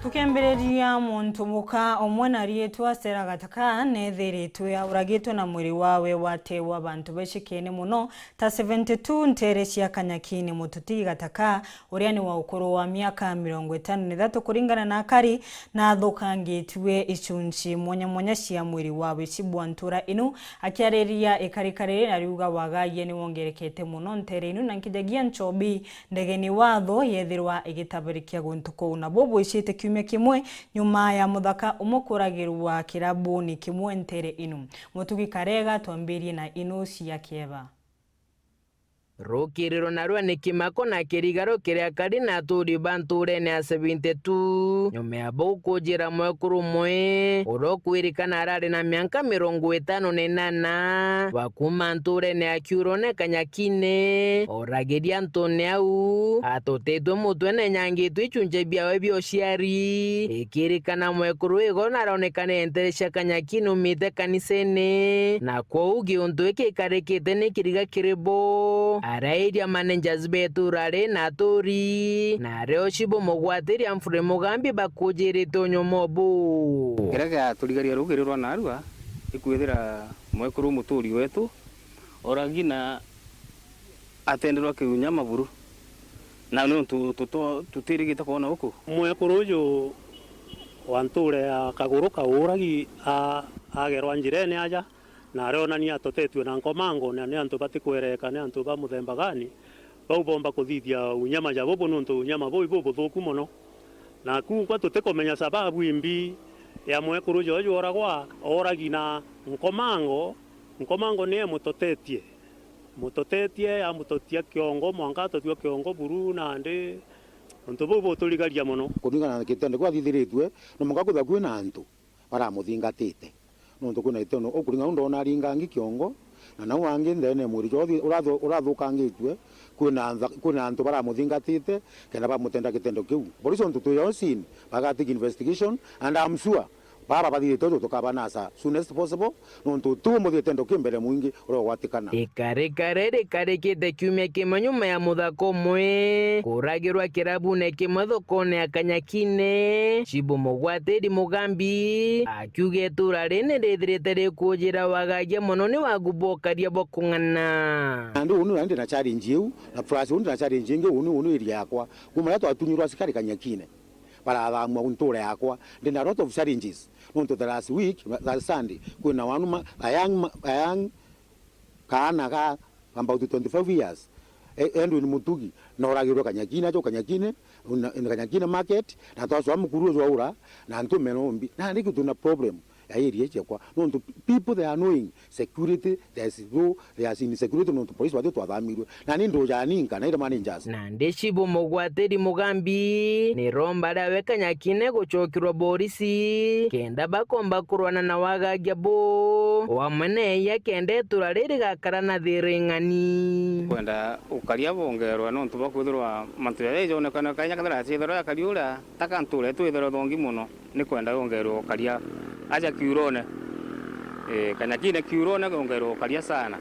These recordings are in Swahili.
Tukembereria muntu muka omwana rietwa Stella Gataka nethiritwe auragitwe na mwiri wawe watewa abantu beshikene muno ta 72 ntere cia Kanyakini. Mututi Gataka uria ni wa ukuru wa miaka 53 kuringana na akari na thukangitwe icunci mwanya cia mwiri wawe cibwantura inu akiareria ikarikarire na riuga wagaye ni wongerekete muno ntere inu na nkijagia nchobi ndegeni watho yethirwa igitabirikia guntuko na bobo icite kiumia kimwe nyuma ya muthaka umukuragirwa kirabuni kimwe ntere inu. Mutugi Karega twambirie na inu cia kieva. Rukiriro narua ni kimako na kirigaro kiria kari na turi banture ne 72 nyuma ya kujira mwekuru mwe urokwirikana arari na miaka 58 wakuma nture ne akiuro ne Kanyakine orageria Antone au atotetwe mutwe ne nyangitwe icunje biawe biociari ikirikana mwekuru igo naronekane enteresha Kanyakine umite kanisene na kwa ugi untu ikikarikite ni kiriga kiribo arairia managers betu rare na tori na reo shibo mogwatiri amfure mugambi bakujiri tonyo mobu kiraga tuligaria rugirirwa narua ikwithira mwekuru muturi wetu oragina atenderwa kiunya maburu na no tutirigita kuona huko mwekuru uyu wanture akaguruka uragi agerwa njirene aja na reo nani atotetwe na nkomango na ni antu batikwereka ni antu ba muthemba gani bau bomba kuthithia unyama ja bobo nuntu unyama bobo thuku muno na kwa tutekomenya sababu imbi ya mwekuru jojo oragina nkomango ni mutotetie amutotia kiongo mwanka totio kiongo buru na ndi ntu bobo tuligaria muno kumingana na kitende kwa thithiritwe no mukakutha kwina antu para muthingatite nuntu kuna itono okuringa ndona ringangi kiongo na nau wangi ndene muri jothi urathukangitwe kuna antu bara muthingatite kena ba mutenda kitendo kiu boriso ntutu yosini bagati investigation and I'm sure bara bathire toto tukabanasa soon as possible nuntu tu muthitendo kimbere mwingi urogwatikana ikarikite kiumia kimwe nyuma ya muthako mwe kuragirwa kirabune kimwe thokone ya Kanyakine cibo mogwatiri mugambi akiuge turare ne rethirite rikujira wagagia muno ni wagubokaria bokung'ana andu unu andi na challenge yu na plus unu na challenge nge unu iri yakwa kumara twatunyirwa sikari Kanyakine para athamwa unture yakwa ndi na lot of challenges nuntu the last week that Sunday kuna wanu a young kana ka about 25 years endu ni mutugi na oragirwa Kanyakine in Kanyakine market na twaso amukuru zo ura na ntumenombi na ndiki tuna problem ya area chekwa nuntu people they are knowing security there is insecurity nuntu police watu twathamirwe na ni ndoja ninka na ira managers na ndeshibo mogwatiri mugambi ni romba dawe Kanyakine guchokirwa borisi kenda bakomba kurwana na wagagia bo wamene ya kende turariri gakara na thiring'ani kwenda ukaria bongerwa nuntu bakuthirwa mantu ya jone kana Kanyakira cithero ya kariura takanture twithero thongi muno ni kwenda ongerwa ukaria aja kiurone Kanyakine kiurone ongerwa ukaria sana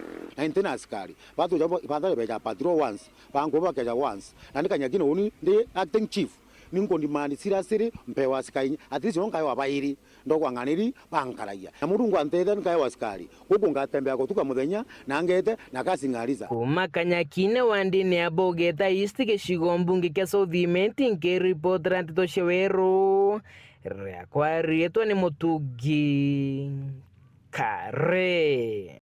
na askari batu jabo badale beja patrol once bango bakeja once na Kanyakine uni ndi acting chief ningo ndimani sirasiri mpewa askari at least onkai wa bairi ndokwanganiri bankaragia na murungu antete nkai wa askari huko ngatembea kutuka muthenya na ngete na kasingariza kuma Kanyakine wandini abogeta east gicigo mbunge kia Southiment nke report rantito shewero Reakwa rietwa ni Mutugi Kare.